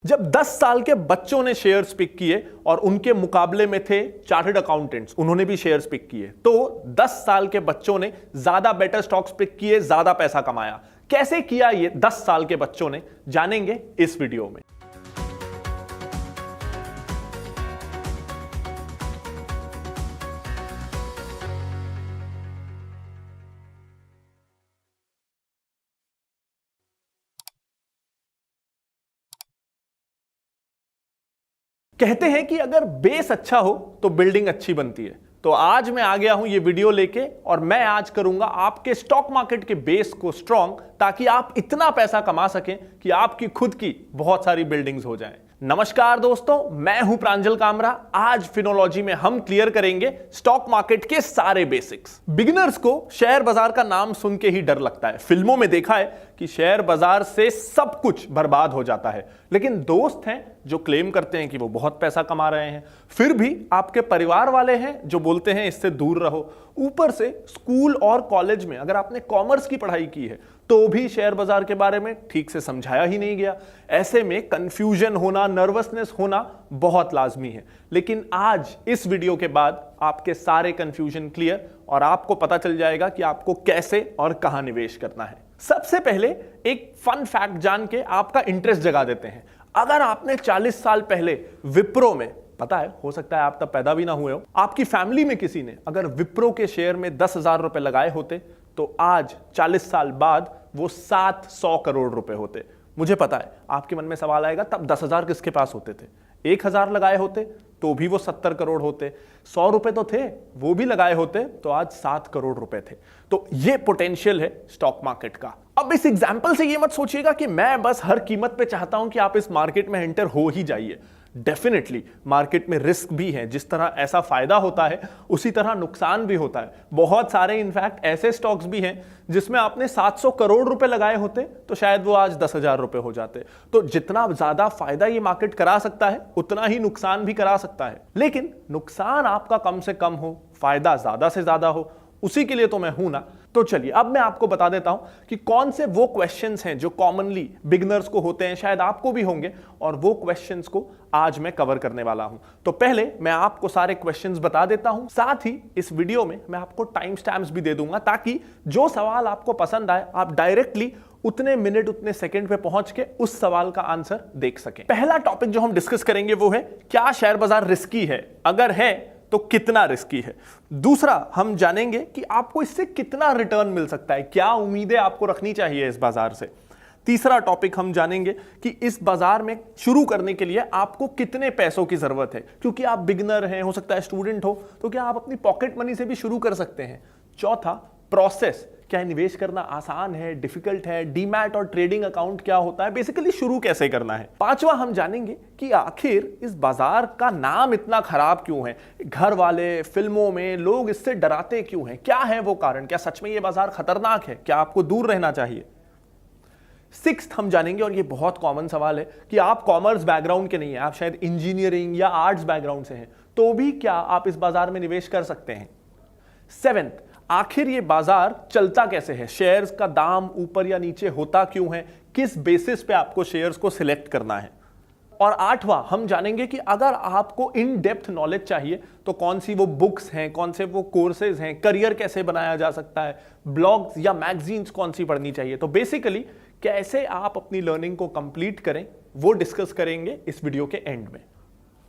जब 10 साल के बच्चों ने शेयर्स पिक किए और उनके मुकाबले में थे चार्टर्ड अकाउंटेंट्स, उन्होंने भी शेयर्स पिक किए, तो 10 साल के बच्चों ने ज्यादा बेटर स्टॉक्स पिक किए, ज्यादा पैसा कमाया। कैसे किया ये 10 साल के बच्चों ने, जानेंगे इस वीडियो में। कहते हैं कि अगर बेस अच्छा हो तो बिल्डिंग अच्छी बनती है। तो आज मैं आ गया हूं ये वीडियो लेके और मैं आज करूंगा आपके स्टॉक मार्केट के बेस को स्ट्रांग, ताकि आप इतना पैसा कमा सकें कि आपकी खुद की बहुत सारी बिल्डिंग्स हो जाएं। नमस्कार दोस्तों, मैं हूं प्रांजल कामरा। आज फिनोलॉजी में हम क्लियर करेंगे स्टॉक मार्केट के सारे बेसिक्स। बिगिनर्स को शेयर बाजार का नाम सुन के ही डर लगता है। फिल्मों में देखा है कि शेयर बाजार से सब कुछ बर्बाद हो जाता है, लेकिन दोस्त हैं जो क्लेम करते हैं कि वो बहुत पैसा कमा रहे हैं। फिर भी आपके परिवार वाले हैं जो बोलते हैं इससे दूर रहो। ऊपर से स्कूल और कॉलेज में अगर आपने कॉमर्स की पढ़ाई की है तो भी शेयर बाजार के बारे में ठीक से समझाया ही नहीं गया। ऐसे में कंफ्यूजन होना, नर्वसनेस होना बहुत लाजमी है। लेकिन आज इस वीडियो के बाद आपके सारे कंफ्यूजन क्लियर और आपको पता चल जाएगा कि आपको कैसे और कहां निवेश करना है। सबसे पहले एक फन फैक्ट जान के आपका इंटरेस्ट जगा देते हैं। अगर आपने 40 साल पहले विप्रो में, पता है हो सकता है आप तब पैदा भी ना हुए हो, आपकी फैमिली में किसी ने अगर विप्रो के शेयर में 10,000 रुपए लगाए होते तो आज 40 साल बाद वो 700 करोड़ रुपए होते। मुझे पता है आपके मन में सवाल आएगा, तब 10,000 किसके पास होते थे? 1,000 लगाए होते तो भी वो 70 करोड़ होते। 100 रुपए तो थे, वो भी लगाए होते तो आज 7 करोड़ रुपए थे। तो ये पोटेंशियल है स्टॉक मार्केट का। अब इस एग्जाम्पल से ये मत सोचिएगा कि मैं बस हर कीमत पे चाहता हूं कि आप इस मार्केट में एंटर हो ही जाइए। डेफिनेटली मार्केट में रिस्क भी है। जिस तरह ऐसा फायदा होता है उसी तरह नुकसान भी होता है। बहुत सारे इनफैक्ट ऐसे स्टॉक्स भी हैं जिसमें आपने 700 करोड़ रुपए लगाए होते तो शायद वो आज 10,000 रुपए हो जाते। तो जितना ज्यादा फायदा ये मार्केट करा सकता है उतना ही नुकसान भी करा सकता है। लेकिन नुकसान आपका कम से कम हो, फायदा ज्यादा से ज्यादा हो, उसी के लिए तो मैं हूं ना। तो चलिए अब मैं आपको बता देता हूं कि कौन से वो क्वेश्चंस हैं जो कॉमनली बिगिनर्स को होते हैं, शायद आपको भी होंगे, और वो क्वेश्चंस को आज मैं कवर करने वाला हूं। तो पहले मैं आपको सारे क्वेश्चंस बता देता हूं, साथ ही इस वीडियो में मैं आपको टाइम स्टैम्प्स भी दे दूंगा, ताकि जो सवाल आपको पसंद आए आप डायरेक्टली उतने मिनट उतने सेकंड पे पहुंच के उस सवाल का आंसर देख सकें। पहला टॉपिक जो हम डिस्कस करेंगे वो है, क्या शेयर बाजार रिस्की है? अगर है तो कितना रिस्की है? दूसरा, हम जानेंगे कि आपको इससे कितना रिटर्न मिल सकता है, क्या उम्मीदें आपको रखनी चाहिए इस बाजार से। तीसरा टॉपिक हम जानेंगे कि इस बाजार में शुरू करने के लिए आपको कितने पैसों की जरूरत है, क्योंकि आप बिगिनर हैं, हो सकता है स्टूडेंट हो, तो क्या आप अपनी पॉकेट मनी से भी शुरू कर सकते हैं। चौथा, प्रोसेस, क्या निवेश करना आसान है, डिफिकल्ट है, डीमैट और ट्रेडिंग अकाउंट क्या होता है, बेसिकली शुरू कैसे करना है। पांचवा, हम जानेंगे कि आखिर इस बाजार का नाम इतना खराब क्यों है, घर वाले, फिल्मों में लोग इससे डराते क्यों हैं, क्या है वो कारण, क्या सच में ये बाजार खतरनाक है, क्या आपको दूर रहना चाहिए। सिक्स्थ, हम जानेंगे, और ये बहुत कॉमन सवाल है, कि आप कॉमर्स बैकग्राउंड के नहीं है, आप शायद इंजीनियरिंग या आर्ट्स बैकग्राउंड से हैं, तो भी क्या आप इस बाजार में निवेश कर सकते हैं। सेवेंथ, आखिर ये बाजार चलता कैसे है, शेयर्स का दाम ऊपर या नीचे होता क्यों है, किस बेसिस पे आपको शेयर्स को सिलेक्ट करना है। और आठवां, हम जानेंगे कि अगर आपको इन डेप्थ नॉलेज चाहिए तो कौन सी वो बुक्स हैं, कौन से वो कोर्सेज हैं, करियर कैसे बनाया जा सकता है, ब्लॉग्स या मैगजीन्स कौन सी पढ़नी चाहिए। तो बेसिकली कैसे आप अपनी लर्निंग को कंप्लीट करें वो डिस्कस करेंगे इस वीडियो के एंड में।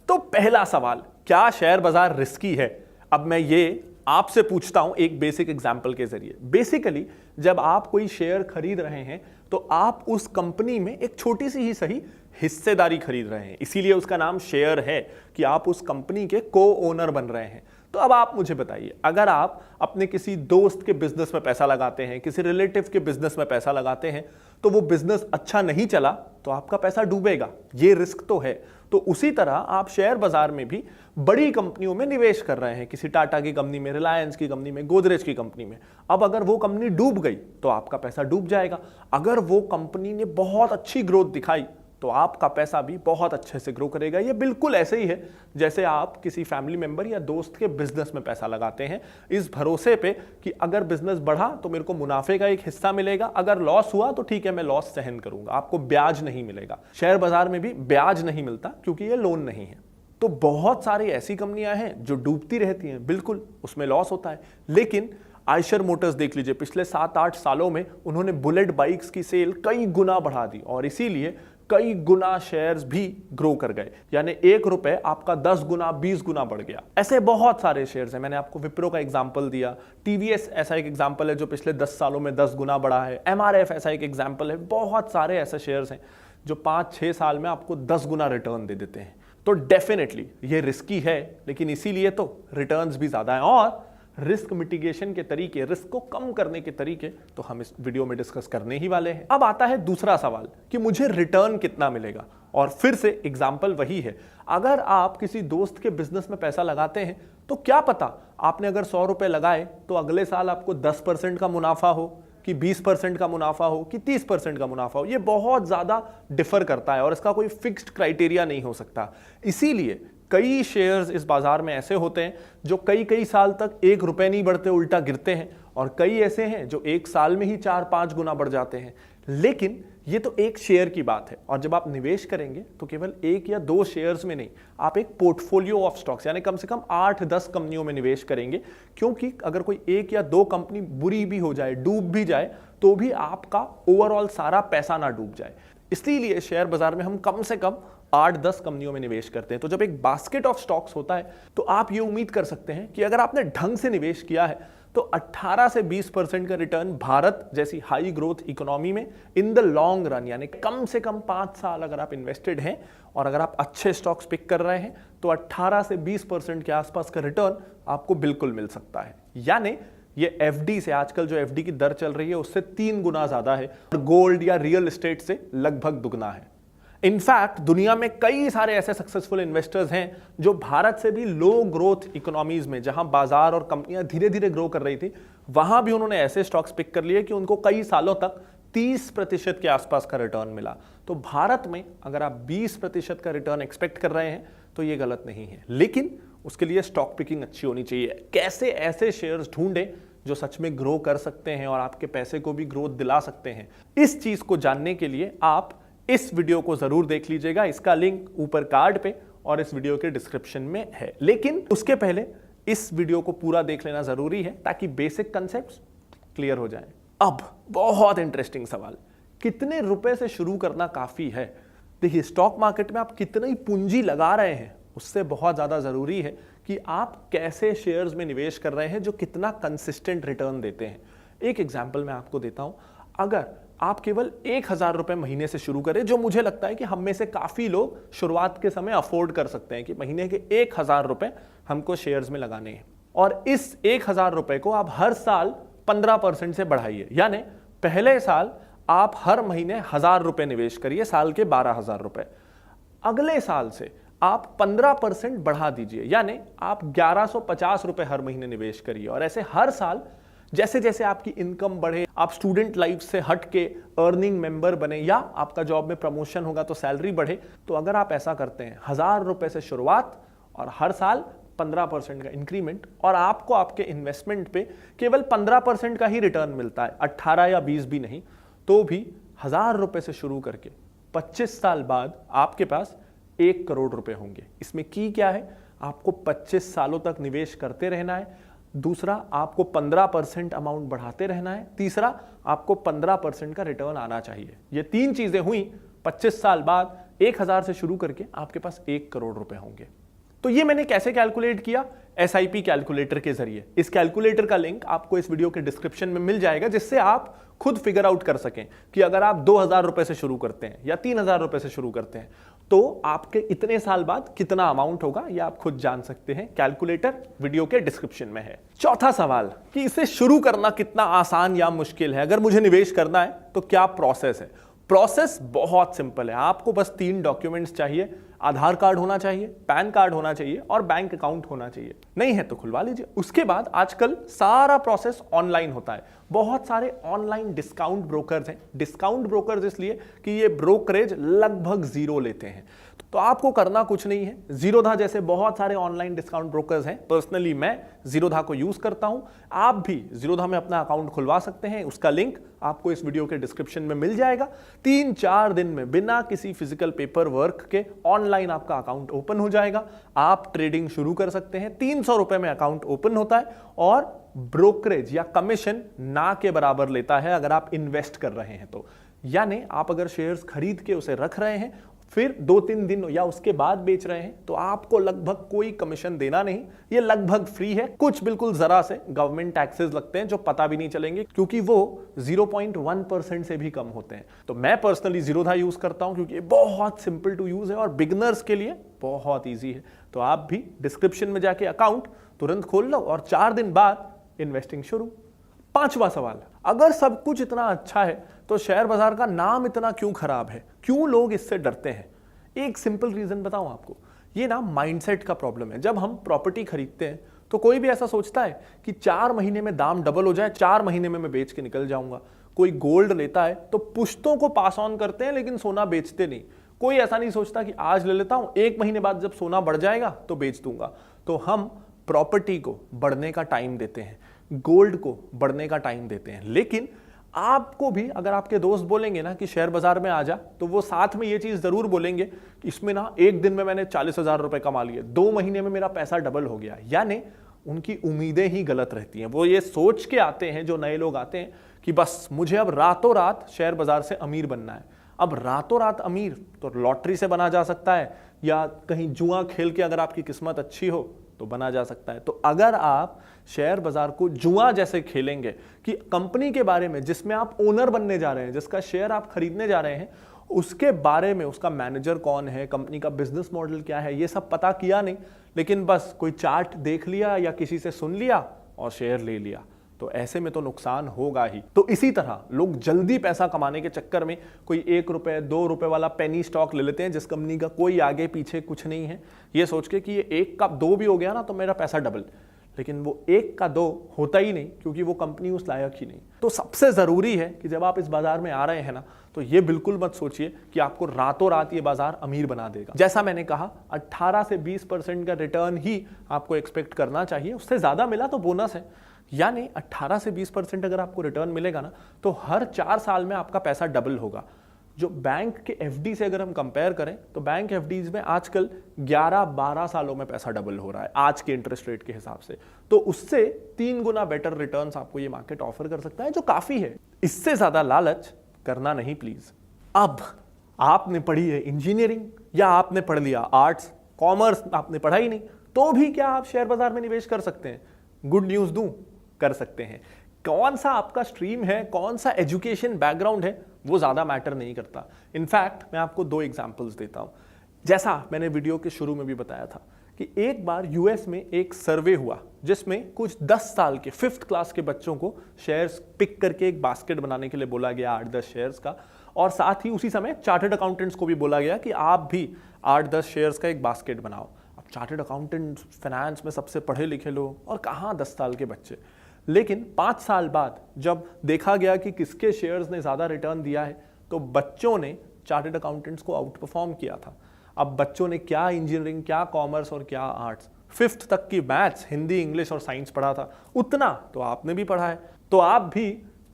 तो पहला सवाल, क्या शेयर बाजार रिस्की है? अब मैं ये आपसे पूछता हूं एक बेसिक एग्जांपल के जरिए। बेसिकली जब आप कोई शेयर खरीद रहे हैं तो आप उस कंपनी में एक छोटी सी ही सही हिस्सेदारी खरीद रहे हैं, इसीलिए उसका नाम शेयर है कि आप उस कंपनी के को ओनर बन रहे हैं। तो अब आप मुझे बताइए, अगर आप अपने किसी दोस्त के बिजनेस में पैसा लगाते हैं, किसी रिलेटिव के बिजनेस में पैसा लगाते हैं, तो वो बिजनेस अच्छा नहीं चला तो आपका पैसा डूबेगा, ये रिस्क तो है। तो उसी तरह आप शेयर बाजार में भी बड़ी कंपनियों में निवेश कर रहे हैं, किसी टाटा की कंपनी में, रिलायंस की कंपनी में, गोदरेज की कंपनी में। अब अगर वो कंपनी डूब गई तो आपका पैसा डूब जाएगा। अगर वो कंपनी ने बहुत अच्छी ग्रोथ दिखाई तो आपका पैसा भी बहुत अच्छे से ग्रो करेगा। ये बिल्कुल ऐसे ही है जैसे आप किसी फैमिली मेंबर या दोस्त के बिजनेस में पैसा लगाते हैं, इस भरोसे पे कि अगर बिजनेस बढ़ा तो मेरे को मुनाफे का एक हिस्सा मिलेगा, अगर लॉस हुआ तो ठीक है मैं लॉस सहन करूंगा, आपको ब्याज नहीं मिलेगा। शेयर बाजार में भी ब्याज नहीं मिलता क्योंकि ये लोन नहीं है। तो बहुत सारी ऐसी कंपनियां हैं जो डूबती रहती हैं, बिल्कुल उसमें लॉस होता है, लेकिन आयशर मोटर्स देख लीजिए, पिछले 7-8 सालों में उन्होंने बुलेट बाइक्स की सेल कई गुना बढ़ा दी और इसीलिए कई गुना शेयर्स भी ग्रो कर गए, यानी 1 रुपए आपका 10 गुना 20 गुना बढ़ गया। ऐसे बहुत सारे शेयर्स हैं, मैंने आपको विप्रो का एग्जांपल दिया, टीवीएस ऐसा एक एग्जांपल है जो पिछले 10 सालों में 10 गुना बढ़ा है, एमआरएफ ऐसा एक एग्जांपल है। बहुत सारे ऐसे शेयर्स हैं जो 5-6 साल में आपको 10 गुना रिटर्न दे देते हैं। तो डेफिनेटली ये रिस्की है, लेकिन इसीलिए तो रिटर्न्स भी ज्यादा है। और रिस्क मिटिगेशन के तरीके, रिस्क को कम करने के तरीके तो हम इस वीडियो में डिस्कस करने ही वाले हैं। अब आता है दूसरा सवाल कि मुझे रिटर्न कितना मिलेगा, और फिर से एग्जांपल वही है, अगर आप किसी दोस्त के बिजनेस में पैसा लगाते हैं तो क्या पता आपने अगर 100 रुपए लगाए तो अगले साल आपको 10% का मुनाफा हो कि 20% का मुनाफा हो कि 30% का मुनाफा हो। ये बहुत ज्यादा डिफर करता है और इसका कोई फिक्स्ड क्राइटेरिया नहीं हो सकता। इसीलिए कई शेयर्स इस बाजार में ऐसे होते हैं जो कई साल तक 1 रुपए नहीं बढ़ते, उल्टा गिरते हैं, और कई ऐसे हैं जो 1 साल में ही 4-5 गुना बढ़ जाते हैं। लेकिन ये तो एक शेयर की बात है, और जब आप निवेश करेंगे तो केवल 1 या 2 शेयर्स में नहीं, आप एक पोर्टफोलियो ऑफ स्टॉक्स यानी कम से कम 8-10 कंपनियों में निवेश करेंगे, क्योंकि अगर कोई 1 या 2 कंपनी बुरी भी हो जाए, डूब भी जाए, तो भी आपका ओवरऑल सारा पैसा ना डूब जाए। इसीलिए शेयर बाजार में हम कम से कम 8-10 कंपनियों में निवेश करते हैं। तो जब एक बास्केट ऑफ स्टॉक्स होता है तो आप ये उम्मीद कर सकते हैं कि अगर आपने ढंग से निवेश किया है तो 18 से 20% का रिटर्न भारत जैसी हाई ग्रोथ इकोनॉमी में इन द लॉन्ग रन, यानी कम से कम 5 साल अगर आप इन्वेस्टेड हैं और अगर आप अच्छे स्टॉक्स पिक कर रहे हैं तो 18 से 20% के आसपास का रिटर्न आपको बिल्कुल मिल सकता है। यानी ये एफडी से, आजकल जो एफडी की दर चल रही है उससे 3 गुना ज्यादा है और गोल्ड या रियल एस्टेट से लगभग दुगना है। इनफैक्ट दुनिया में कई सारे ऐसे सक्सेसफुल इन्वेस्टर्स हैं जो भारत से भी लो ग्रोथ इकोनॉमीज में, जहां बाजार और कंपनियां धीरे धीरे ग्रो कर रही थी, वहां भी उन्होंने ऐसे स्टॉक्स पिक कर लिए कि उनको कई सालों तक 30% के आसपास का रिटर्न मिला। तो भारत में अगर आप 20% का रिटर्न एक्सपेक्ट कर रहे हैं तो ये गलत नहीं है, लेकिन उसके लिए स्टॉक पिकिंग अच्छी होनी चाहिए। कैसे ऐसे शेयर्स ढूंढें जो सच में ग्रो कर सकते हैं और आपके पैसे को भी ग्रोथ दिला सकते हैं, इस चीज को जानने के लिए आप इस वीडियो को जरूर देख लीजिएगा। इसका लिंक ऊपर कार्ड पे और इस वीडियो के डिस्क्रिप्शन में है। लेकिन उसके पहले इस वीडियो को पूरा देख लेना जरूरी है ताकि बेसिक कंसेप्ट्स क्लियर हो जाएं। अब बहुत इंटरेस्टिंग सवाल, कितने रुपए से शुरू करना काफी है? देखिए, स्टॉक मार्केट में आप कितनी पूंजी लगा रहे हैं उससे बहुत ज्यादा जरूरी है कि आप कैसे शेयर्स में निवेश कर रहे हैं जो कितना कंसिस्टेंट रिटर्न देते हैं। एक एग्जांपल मैं आपको देता हूं, अगर आप केवल 1000 रुपए महीने से शुरू करें, जो मुझे लगता है कि हम में से काफी लोग शुरुआत के समय अफोर्ड कर सकते हैं कि महीने के 1000 रुपए हमको शेयर्स में लगाने हैं, और इस 1000 रुपए को आप हर साल 15% से बढ़ाइए, यानी पहले साल आप हर महीने 1000 रुपए निवेश करिए, साल के 12,000 रुपए। अगले साल से आप 15% बढ़ा दीजिए, यानी आप 1150 रुपए हर महीने निवेश करिए, और ऐसे हर साल जैसे जैसे आपकी इनकम बढ़े, आप स्टूडेंट लाइफ से हट के अर्निंग मेंबर बने या आपका जॉब में प्रमोशन होगा तो सैलरी बढ़े, तो अगर आप ऐसा करते हैं 1000 रुपए से शुरुआत और हर साल 15% का इंक्रीमेंट, और आपको आपके इन्वेस्टमेंट पे केवल 15% का ही रिटर्न मिलता है, 18 या 20 भी नहीं, तो भी 1000 रुपए से शुरू करके 25 साल बाद आपके पास 1 करोड़ रुपए होंगे। इसमें की क्या है, आपको 25 सालों तक निवेश करते रहना है, दूसरा आपको 15% अमाउंट बढ़ाते रहना है, तीसरा आपको 15% का रिटर्न आना चाहिए। ये 3 चीजें हुई, 25 साल बाद 1000 से शुरू करके आपके पास 1 करोड़ रुपए होंगे। तो ये मैंने कैसे कैलकुलेट किया? SIP कैलकुलेटर के जरिए। इस कैलकुलेटर का लिंक आपको इस वीडियो के डिस्क्रिप्शन में मिल जाएगा, जिससे आप खुद फिगर आउट कर सकें कि अगर आप 2000 रुपए से शुरू करते हैं या 3000 रुपए से शुरू करते हैं तो आपके इतने साल बाद कितना अमाउंट होगा, यह आप खुद जान सकते हैं। कैलकुलेटर वीडियो के डिस्क्रिप्शन में है। चौथा सवाल कि इसे शुरू करना कितना आसान या मुश्किल है, अगर मुझे निवेश करना है तो क्या प्रोसेस है? प्रोसेस बहुत सिंपल है, आपको बस 3 डॉक्यूमेंट्स चाहिए। आधार कार्ड होना चाहिए, पैन कार्ड होना चाहिए और बैंक अकाउंट होना चाहिए। नहीं है तो खुलवा लीजिए। उसके बाद आजकल सारा प्रोसेस ऑनलाइन होता है। बहुत सारे ऑनलाइन डिस्काउंट ब्रोकर्स हैं। डिस्काउंट ब्रोकर्स इसलिए कि ये ब्रोकरेज लगभग 0 लेते हैं। तो आपको करना कुछ नहीं है। जीरोधा जैसे बहुत सारे ऑनलाइन डिस्काउंट ब्रोकर्स हैं। पर्सनली मैं जीरोधा को यूज करता हूं। आप भी जीरोधा में अपना अकाउंट खुलवा सकते हैं। उसका लिंक आपको इस वीडियो के डिस्क्रिप्शन में मिल जाएगा। 3-4 दिन में बिना किसी फिजिकल पेपर वर्क के ऑनलाइन आपका अकाउंट ओपन हो जाएगा। आप ट्रेडिंग शुरू कर सकते हैं। 300 रुपए में अकाउंट ओपन होता है और ब्रोकरेज या कमीशन ना के बराबर लेता है अगर आप इन्वेस्ट कर रहे हैं तो। यानी आप अगर शेयर्स खरीद के उसे रख रहे हैं, फिर 2-3 दिन या उसके बाद बेच रहे हैं, तो आपको लगभग कोई कमीशन देना नहीं। ये लगभग फ्री है। कुछ बिल्कुल जरा से गवर्नमेंट टैक्सेस लगते हैं जो पता भी नहीं चलेंगे, क्योंकि वो 0.1% से भी कम होते हैं। तो मैं पर्सनली जीरोधा यूज करता हूं क्योंकि ये बहुत सिंपल टू यूज है और बिगनर्स के लिए बहुत ईजी है। तो आप भी डिस्क्रिप्शन में जाके अकाउंट तुरंत खोल लो और 4 दिन बाद इन्वेस्टिंग शुरू। 5वां सवाल, अगर सब कुछ इतना अच्छा है तो शेयर बाजार का नाम इतना क्यों खराब है? क्यों लोग इससे डरते हैं? एक सिंपल रीजन बताऊं आपको, ये ना माइंडसेट का प्रॉब्लम है। जब हम प्रॉपर्टी खरीदते हैं तो कोई भी ऐसा सोचता है कि 4 महीने में दाम डबल हो जाए, 4 महीने में मैं बेच के निकल जाऊंगा। कोई गोल्ड लेता है तो पुश्तों को पास ऑन करते हैं लेकिन सोना बेचते नहीं। कोई ऐसा नहीं सोचता कि आज ले लेता हूं, 1 महीने बाद जब सोना बढ़ जाएगा तो बेच दूंगा। तो हम प्रॉपर्टी को बढ़ने का टाइम देते हैं, गोल्ड को बढ़ने का टाइम देते हैं। लेकिन आपको भी अगर आपके दोस्त बोलेंगे ना कि शेयर बाजार में आ जा, तो वो साथ में ये चीज जरूर बोलेंगे कि इसमें ना 1 दिन में मैंने 40,000 रुपए कमा लिए, 2 महीने में मेरा पैसा डबल हो गया। यानी उनकी उम्मीदें ही गलत रहती हैं। वो ये सोच के आते हैं, जो नए लोग आते हैं, कि बस मुझे अब रातों रात शेयर बाजार से अमीर बनना है। अब रातों रात अमीर तो लॉटरी से बना जा सकता है, या कहीं जुआ खेल के अगर आपकी किस्मत अच्छी हो तो बना जा सकता है। तो अगर आप शेयर बाजार को जुआ जैसे खेलेंगे कि कंपनी के बारे में जिसमें आप ओनर बनने जा रहे हैं, जिसका शेयर आप खरीदने जा रहे हैं, उसके बारे में, उसका मैनेजर कौन है, कंपनी का बिजनेस मॉडल क्या है, ये सब पता किया नहीं, लेकिन बस कोई चार्ट देख लिया या किसी से सुन लिया और शेयर ले लिया, तो ऐसे में तो नुकसान होगा ही। तो इसी तरह लोग जल्दी पैसा कमाने के चक्कर में कोई 1 रुपए 2 रुपए वाला पेनी स्टॉक ले लेते हैं जिस कंपनी का कोई आगे पीछे कुछ नहीं है, ये सोच के कि ये 1 का 2 भी हो गया ना तो मेरा पैसा डबल। लेकिन वो 1 का 2 होता ही नहीं, क्योंकि वो कंपनी उस लायक ही नहीं। तो सबसे जरूरी है कि जब आप इस बाजार में आ रहे हैं ना, तो ये बिल्कुल मत सोचिए कि आपको रातों रात ये बाजार अमीर बना देगा। जैसा मैंने कहा, 18 से 20% का रिटर्न ही आपको एक्सपेक्ट करना चाहिए। उससे ज्यादा मिला तो बोनस है। यानी 18 से 20% अगर आपको रिटर्न मिलेगा ना, तो हर 4 साल में आपका पैसा डबल होगा। जो बैंक के एफडी से अगर हम कंपेयर करें तो बैंक एफडीज में आजकल 11-12 सालों में पैसा डबल हो रहा है आज के इंटरेस्ट रेट के हिसाब से। तो उससे 3 गुना बेटर रिटर्न्स आपको ये मार्केट ऑफर कर सकता है, जो काफी है। इससे ज्यादा लालच करना नहीं प्लीज। अब आपने पढ़ी है इंजीनियरिंग या आपने पढ़ लिया आर्ट्स, कॉमर्स आपने पढ़ा ही नहीं, तो भी क्या आप शेयर बाजार में निवेश कर सकते हैं? गुड न्यूज दूं, कर सकते हैं। कौन सा आपका स्ट्रीम है, कौन सा एजुकेशन बैकग्राउंड है, वो ज्यादा मैटर नहीं करता। इनफैक्ट मैं आपको 2 एग्जांपल्स देता हूं। जैसा मैंने वीडियो के शुरू में भी बताया था कि एक बार यूएस में एक सर्वे हुआ जिसमें कुछ 10 साल के 5th क्लास के बच्चों को शेयर्स पिक करके एक बास्केट बनाने के लिए बोला गया 8-10 शेयर्स का, और साथ ही उसी समय चार्टर्ड अकाउंटेंट्स को भी बोला गया कि आप भी 8-10 शेयर्स का एक बास्केट बनाओ। अब चार्टर्ड अकाउंटेंट, फाइनेंस में सबसे पढ़े लिखे लोग, और कहाँ 10 साल के बच्चे। लेकिन 5 साल बाद जब देखा गया कि किसके शेयर्स ने ज्यादा रिटर्न दिया है, तो बच्चों ने चार्टर्ड अकाउंटेंट्स को आउट परफॉर्म किया था। अब बच्चों ने क्या इंजीनियरिंग, क्या कॉमर्स और क्या आर्ट्स, 5th तक की मैथ्स, हिंदी, इंग्लिश और साइंस पढ़ा था, उतना तो आपने भी पढ़ा है। तो आप भी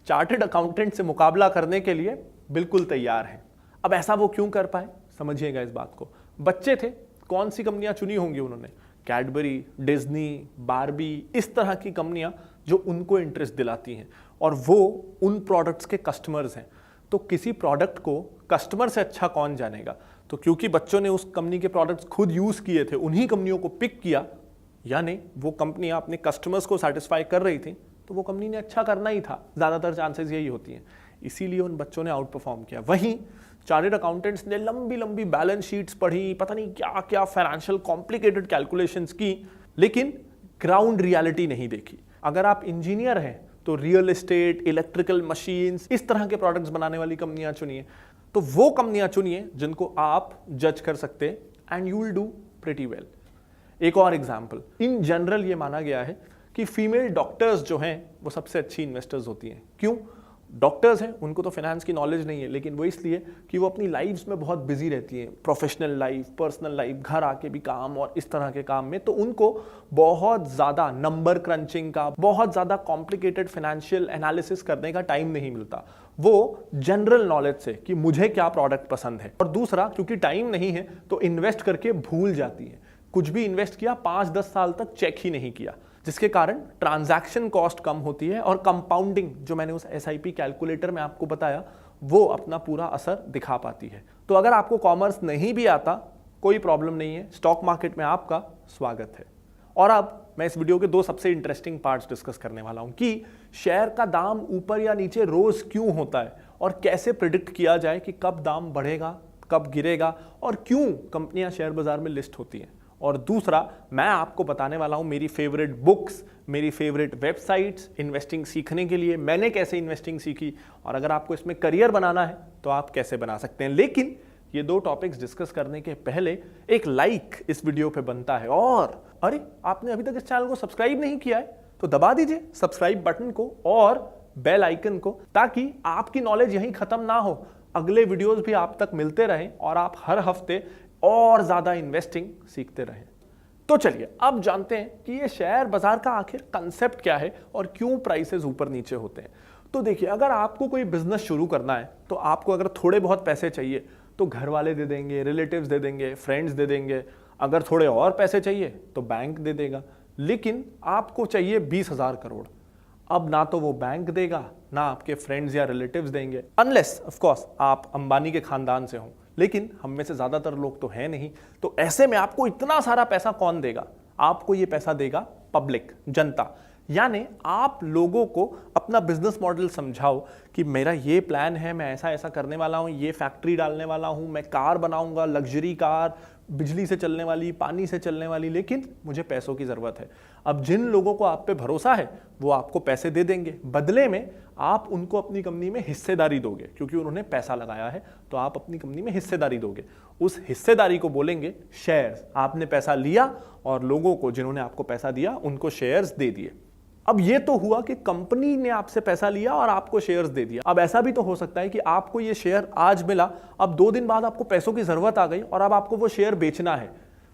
चार्टर्ड अकाउंटेंट से मुकाबला करने के लिए बिल्कुल तैयार हैं। अब ऐसा वो क्यों कर पाए, समझिएगा इस बात को। बच्चे थे, कौन सी कंपनियां चुनी होंगी उन्होंने? कैडबरी, डिज्नी, बारबी, इस तरह की कंपनियां जो उनको इंटरेस्ट दिलाती हैं, और वो उन प्रोडक्ट्स के कस्टमर्स हैं। तो किसी प्रोडक्ट को कस्टमर से अच्छा कौन जानेगा? तो क्योंकि बच्चों ने उस कंपनी के प्रोडक्ट्स खुद यूज किए थे, उन्हीं कंपनियों को पिक किया, यानी वो कंपनियां अपने कस्टमर्स को सेटिस्फाई कर रही थी, तो वो कंपनी ने अच्छा करना ही था। ज्यादातर चांसेस यही होती हैं, इसीलिए उन बच्चों ने आउट परफॉर्म किया। वहीं चार्टर्ड अकाउंटेंट्स ने लंबी लंबी बैलेंस शीट्स पढ़ी, पता नहीं क्या क्या फाइनेंशियल कॉम्प्लिकेटेड कैलकुलेशंस की, लेकिन ग्राउंड रियलिटी नहीं देखी। अगर आप इंजीनियर हैं तो रियल एस्टेट, इलेक्ट्रिकल मशीन्स, इस तरह के प्रोडक्ट्स बनाने वाली कंपनियां चुनिए। तो वो कंपनियां चुनिए जिनको आप जज कर सकते हैं and you will do pretty well. एक और एग्जांपल, इन जनरल ये माना गया है कि फीमेल डॉक्टर्स जो हैं वो सबसे अच्छी इन्वेस्टर्स होती हैं। क्यों? डॉक्टर्स हैं, उनको तो फाइनेंस की नॉलेज नहीं है, लेकिन वो इसलिए कि वो अपनी लाइफ्स में बहुत बिजी रहती हैं, प्रोफेशनल लाइफ, पर्सनल लाइफ, घर आके भी काम और इस तरह के काम में, तो उनको बहुत ज़्यादा नंबर क्रंचिंग का, बहुत ज़्यादा कॉम्प्लिकेटेड फाइनेंशियल एनालिसिस करने का टाइम नहीं मिलता। वो जनरल नॉलेज से कि मुझे क्या प्रोडक्ट पसंद है, और दूसरा क्योंकि टाइम नहीं है तो इन्वेस्ट करके भूल जाती है। कुछ भी इन्वेस्ट किया 5-10 साल तक चेक ही नहीं किया, जिसके कारण ट्रांजैक्शन कॉस्ट कम होती है और कंपाउंडिंग जो मैंने उस SIP कैलकुलेटर में आपको बताया वो अपना पूरा असर दिखा पाती है। तो अगर आपको कॉमर्स नहीं भी आता कोई प्रॉब्लम नहीं है, स्टॉक मार्केट में आपका स्वागत है। और अब मैं इस वीडियो के 2 सबसे इंटरेस्टिंग पार्ट्स डिस्कस करने वाला हूं कि शेयर का दाम ऊपर या नीचे रोज क्यों होता है और कैसे प्रिडिक्ट किया जाए कि कब दाम बढ़ेगा, कब गिरेगा और क्यों कंपनियां शेयर बाजार में लिस्ट होती हैं। और दूसरा, मैं आपको बताने वाला हूं मेरी फेवरेट बुक्स, मेरी फेवरेट वेबसाइट्स इन्वेस्टिंग सीखने के लिए, मैंने कैसे इन्वेस्टिंग सीखी, और अगर आपको इसमें करियर बनाना है तो आप कैसे बना सकते हैं। लेकिन ये 2 टॉपिक्स डिस्कस करने के पहले एक लाइक इस वीडियो पे बनता है, और अरे आपने अभी तक इस चैनल को सब्सक्राइब नहीं किया है तो दबा दीजिए सब्सक्राइब बटन को और बेल आइकन को, ताकि आपकी नॉलेज यहीं खत्म ना हो, अगले वीडियोस भी आप तक मिलते रहें और आप हर हफ्ते और ज्यादा इन्वेस्टिंग सीखते रहें। तो चलिए अब जानते हैं कि ये शेयर बाजार का आखिर कंसेप्ट क्या है और क्यों प्राइसेस ऊपर नीचे होते हैं। तो देखिए, अगर आपको कोई बिजनेस शुरू करना है तो आपको अगर थोड़े बहुत पैसे चाहिए तो घर वाले दे देंगे, रिलेटिव्स दे देंगे, फ्रेंड्स दे देंगे। अगर थोड़े और पैसे चाहिए तो बैंक दे देगा। लेकिन आपको चाहिए 20,000 करोड़, अब ना तो वो बैंक देगा ना आपके फ्रेंड्स या रिलेटिव्स देंगे, अनलेस ऑफ कोर्स आप अंबानी के खानदान से हों। लेकिन हम में से ज्यादातर लोग तो है नहीं। तो ऐसे में आपको इतना सारा पैसा कौन देगा? आपको ये पैसा देगा पब्लिक, जनता। यानी आप लोगों को अपना बिजनेस मॉडल समझाओ कि मेरा ये प्लान है, मैं ऐसा ऐसा करने वाला हूं, ये फैक्ट्री डालने वाला हूं, मैं कार बनाऊंगा, लग्जरी कार, बिजली से चलने वाली, पानी से चलने वाली, लेकिन मुझे पैसों की जरूरत है। अब जिन लोगों को आप पे भरोसा है वो आपको पैसे दे देंगे, बदले में आप उनको अपनी कंपनी में हिस्सेदारी दोगे, क्योंकि उन्होंने पैसा लगाया है तो आप अपनी कंपनी में हिस्सेदारी दोगे। उस हिस्सेदारी को बोलेंगे शेयर्स। आपने पैसा लिया और लोगों को, जिन्होंने आपको पैसा दिया, उनको शेयर्स दे दिए। अब ये तो हुआ कि कंपनी ने आपसे पैसा लिया और आपको शेयर्स दे दिया। अब ऐसा भी तो हो सकता है कि आपको ये शेयर आज मिला, अब 2 दिन बाद आपको पैसों की जरूरत आ गई और अब आपको वो शेयर बेचना है।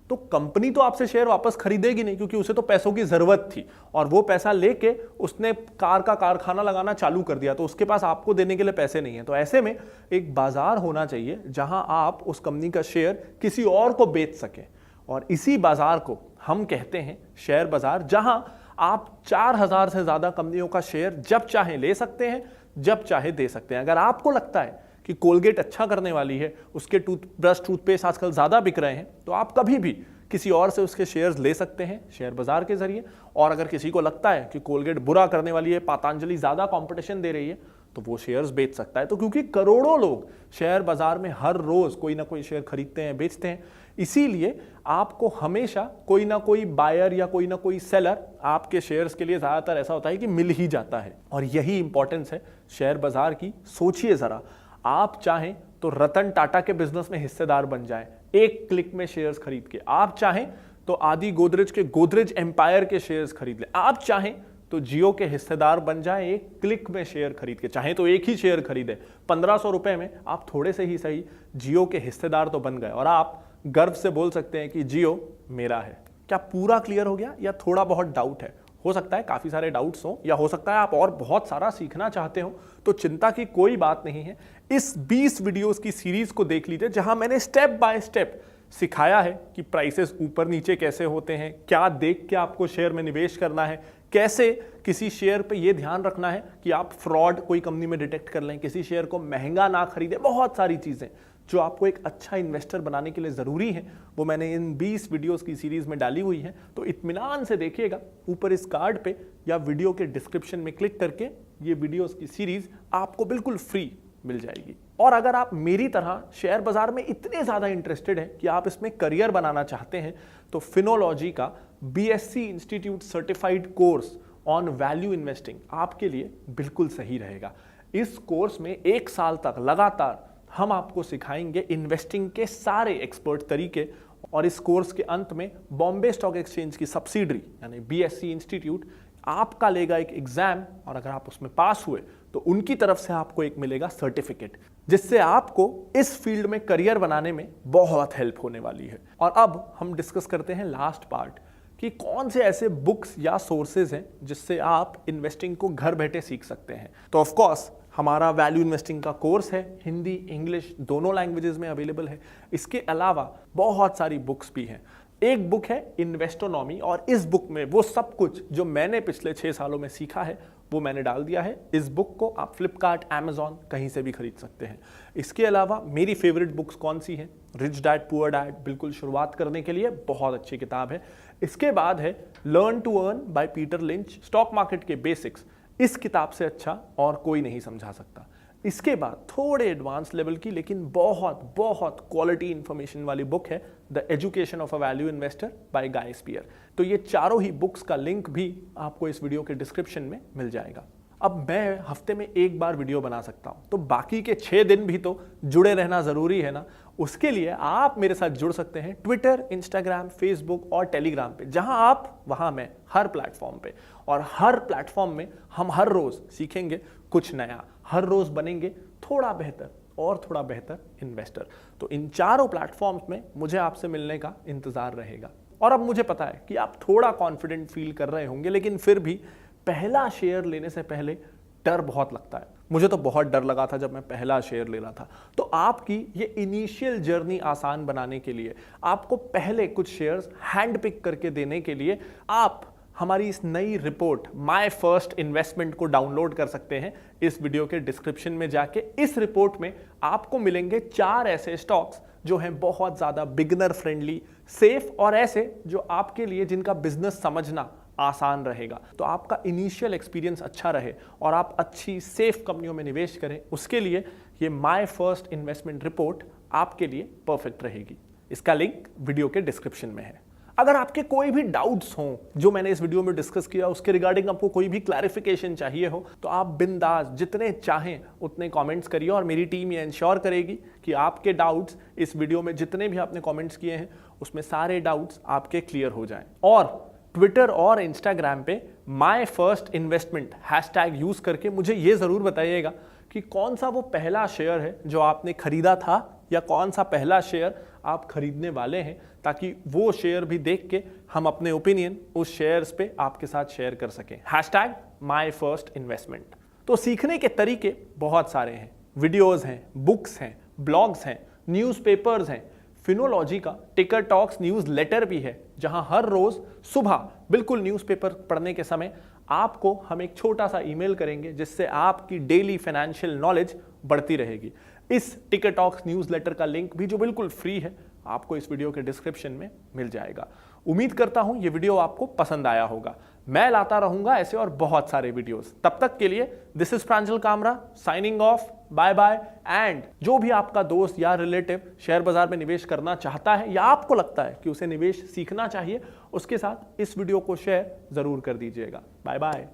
तो कंपनी तो आपसे शेयर वापस खरीदेगी नहीं, क्योंकि उसे तो पैसों की जरूरत थी और वो पैसा लेके उसने कार का कारखाना लगाना चालू कर दिया, तो उसके पास आपको देने के लिए पैसे नहीं है। तो ऐसे में एक बाजार होना चाहिए जहां आप उस कंपनी का शेयर किसी और को बेच सकें, और इसी बाजार को हम कहते हैं शेयर बाजार, जहां आप 4000 से ज्यादा कंपनियों का शेयर जब चाहे ले सकते हैं, जब चाहे दे सकते हैं। अगर आपको लगता है कि कोलगेट अच्छा करने वाली है, उसके टूथब्रश, टूथपेस्ट आजकल ज्यादा बिक रहे हैं, तो आप कभी भी किसी और से उसके शेयर्स ले सकते हैं शेयर बाजार के जरिए। और अगर किसी को लगता है कि कोलगेट बुरा करने वाली है, पतंजलि ज्यादा कंपटीशन दे रही है, तो वो शेयर्स बेच सकता है। तो क्योंकि करोड़ों लोग शेयर बाजार में हर रोज कोई ना कोई शेयर खरीदते हैं, बेचते हैं, इसीलिए आपको हमेशा कोई ना कोई बायर या कोई ना कोई सेलर आपके शेयर्स के लिए ज्यादातर ऐसा होता है कि मिल ही जाता है। और यही इंपॉर्टेंस है शेयर बाजार की। सोचिए जरा, आप चाहें तो रतन टाटा के बिजनेस में हिस्सेदार बन जाएं एक क्लिक में शेयर्स खरीद के, आप चाहें तो आदि गोदरेज के गोदरेज एम्पायर के शेयर्स खरीद लें, आप चाहें तो जियो के हिस्सेदार बन जाएं एक क्लिक में शेयर खरीद के, चाहे तो एक ही शेयर खरीदे 1500 रुपए में, आप थोड़े से ही सही जियो के हिस्सेदार तो बन गए और आप गर्व से बोल सकते हैं कि जियो मेरा है। क्या पूरा क्लियर हो गया या थोड़ा बहुत डाउट है? हो सकता है काफी सारे डाउट्स हो, या हो सकता है आप और बहुत सारा सीखना चाहते हो, तो चिंता की कोई बात नहीं है। इस 20 वीडियोस की सीरीज को देख लीजिए, जहां मैंने स्टेप बाय स्टेप सिखाया है कि प्राइसेस ऊपर नीचे कैसे होते हैं, क्या देख के आपको शेयर में निवेश करना है, कैसे किसी शेयर पे ये ध्यान रखना है कि आप फ्रॉड कोई कंपनी में डिटेक्ट कर लें, किसी शेयर को महंगा ना खरीदें। बहुत सारी चीजें जो आपको एक अच्छा इन्वेस्टर बनाने के लिए जरूरी है, वो मैंने इन 20 वीडियोस की सीरीज में डाली हुई है। तो इत्मीनान से देखिएगा, ऊपर इस कार्ड पे या वीडियो के डिस्क्रिप्शन में क्लिक करके ये वीडियोस की सीरीज आपको बिल्कुल फ्री मिल जाएगी। और अगर आप मेरी तरह शेयर बाजार में इतने ज्यादा इंटरेस्टेड हैं कि आप इसमें करियर बनाना चाहते हैं, तो फिनोलॉजी का BSc institute certified course on value investing आपके लिए बिल्कुल सही रहेगा। इस कोर्स में 1 साल तक लगातार हम आपको सिखाएंगे इन्वेस्टिंग के सारे एक्सपर्ट तरीके, और इस कोर्स के अंत में बॉम्बे स्टॉक एक्सचेंज की सब्सिडरी यानी बीएससी इंस्टीट्यूट आपका लेगा एक एग्जाम, और अगर आप उसमें पास हुए तो उनकी तरफ से आपको एक मिलेगा सर्टिफिकेट, जिससे आपको इस फील्ड में करियर बनाने में बहुत हेल्प होने वाली है। और अब हम डिस्कस करते हैं लास्ट पार्ट कि कौन से ऐसे बुक्स या सोर्सेज हैं जिससे आप इन्वेस्टिंग को घर बैठे सीख सकते हैं। तो ऑफ कोर्स हमारा वैल्यू इन्वेस्टिंग का कोर्स है, हिंदी इंग्लिश दोनों लैंग्वेजेस में अवेलेबल है। इसके अलावा बहुत सारी बुक्स भी हैं। एक बुक है इन्वेस्टोनॉमी, और इस बुक में वो सब कुछ जो मैंने पिछले 6 सालों में सीखा है वो मैंने डाल दिया है। इस बुक को आप फ्लिपकार्ट, अमेजॉन कहीं से भी खरीद सकते हैं। इसके अलावा मेरी फेवरेट बुक्स कौन सी हैं? रिच डैड पुअर डैड, बिल्कुल शुरुआत करने के लिए बहुत अच्छी किताब है। इसके बाद है learn to earn by Peter Lynch, stock market के बेसिक्स। इस किताब से अच्छा और कोई नहीं समझा सकता। इसके बाद थोड़े एडवांस लेवल की लेकिन बहुत बहुत क्वालिटी इंफॉर्मेशन वाली बुक है the education of a value investor by Guy Spier. तो ये चारों ही बुक्स का लिंक भी आपको इस वीडियो के डिस्क्रिप्शन में मिल जाएगा। अब मैं हफ्ते में एक बार वीडियो बना सकता हूं, तो बाकी के 6 दिन भी तो जुड़े रहना जरूरी है ना। उसके लिए आप मेरे साथ जुड़ सकते हैं ट्विटर, इंस्टाग्राम, फेसबुक और टेलीग्राम पे। जहां आप वहां मैं, हर प्लेटफॉर्म पे। और हर प्लेटफॉर्म में हम हर रोज सीखेंगे कुछ नया, हर रोज बनेंगे थोड़ा बेहतर और थोड़ा बेहतर इन्वेस्टर। तो इन चारों प्लेटफॉर्म्स में मुझे आपसे मिलने का इंतजार रहेगा। और अब मुझे पता है कि आप थोड़ा कॉन्फिडेंट फील कर रहे होंगे, लेकिन फिर भी पहला शेयर लेने से पहले डर बहुत लगता है। मुझे तो बहुत डर लगा था जब मैं पहला शेयर ले रहा था। तो आपकी ये इनिशियल जर्नी आसान बनाने के लिए, आपको पहले कुछ शेयर्स हैंड पिक करके देने के लिए, आप हमारी इस नई रिपोर्ट माय फर्स्ट इन्वेस्टमेंट को डाउनलोड कर सकते हैं इस वीडियो के डिस्क्रिप्शन में जाके। इस रिपोर्ट में आपको मिलेंगे 4 ऐसे स्टॉक्स जो हैं बहुत ज्यादा बिगिनर फ्रेंडली, सेफ, और ऐसे जो आपके लिए जिनका बिजनेस समझना आसान रहेगा। तो आपका इनिशियल एक्सपीरियंस अच्छा रहे और आप अच्छी सेफ कंपनियों में निवेश करें, उसके लिए ये माय फर्स्ट इन्वेस्टमेंट रिपोर्ट आपके लिए परफेक्ट रहेगी। इसका लिंक वीडियो के डिस्क्रिप्शन में है। अगर आपके कोई भी डाउट्स हों जो मैंने इस वीडियो में डिस्कस किया, उसके रिगार्डिंग आपको कोई भी क्लैरिफिकेशन चाहिए हो, तो आप बिंदास जितने चाहें उतने कमेंट्स करिए, और मेरी टीम ये इंश्योर करेगी कि आपके डाउट्स इस वीडियो में जितने भी आपने कमेंट्स किए हैं उसमें सारे डाउट्स आपके क्लियर हो जाएं। और ट्विटर और इंस्टाग्राम पे my first investment hashtag use करके मुझे ये जरूर बताइएगा कि कौन सा वो पहला शेयर है जो आपने खरीदा था, या कौन सा पहला शेयर आप खरीदने वाले हैं, ताकि वो शेयर भी देख के हम अपने ओपिनियन उस शेयर्स पे आपके साथ शेयर कर सकें। Hashtag my first investment. तो सीखने के तरीके बहुत सारे हैं, वीडियोज हैं, बुक्स हैं, ब्लॉग्स हैं, न्यूज़पेपर्स हैं, फिनोलॉजी का टिकर टॉक्स न्यूज लेटर भी है, जहां हर रोज सुबह बिल्कुल न्यूज़पेपर पढ़ने के समय आपको हम एक छोटा सा ईमेल करेंगे, जिससे आपकी डेली फाइनेंशियल नॉलेज बढ़ती रहेगी। इस टिकर टॉक्स न्यूज लेटर का लिंक भी, जो बिल्कुल फ्री है, आपको इस वीडियो के डिस्क्रिप्शन में मिल जाएगा। उम्मीद करता हूं ये वीडियो आपको पसंद आया होगा। मैं लाता रहूंगा ऐसे और बहुत सारे वीडियोस। तब तक के लिए this is Pranjal Kamra signing off, bye bye. And जो भी आपका दोस्त या रिलेटिव शेयर बाजार में निवेश करना चाहता है, या आपको लगता है कि उसे निवेश सीखना चाहिए, उसके साथ इस वीडियो को शेयर जरूर कर दीजिएगा। Bye bye.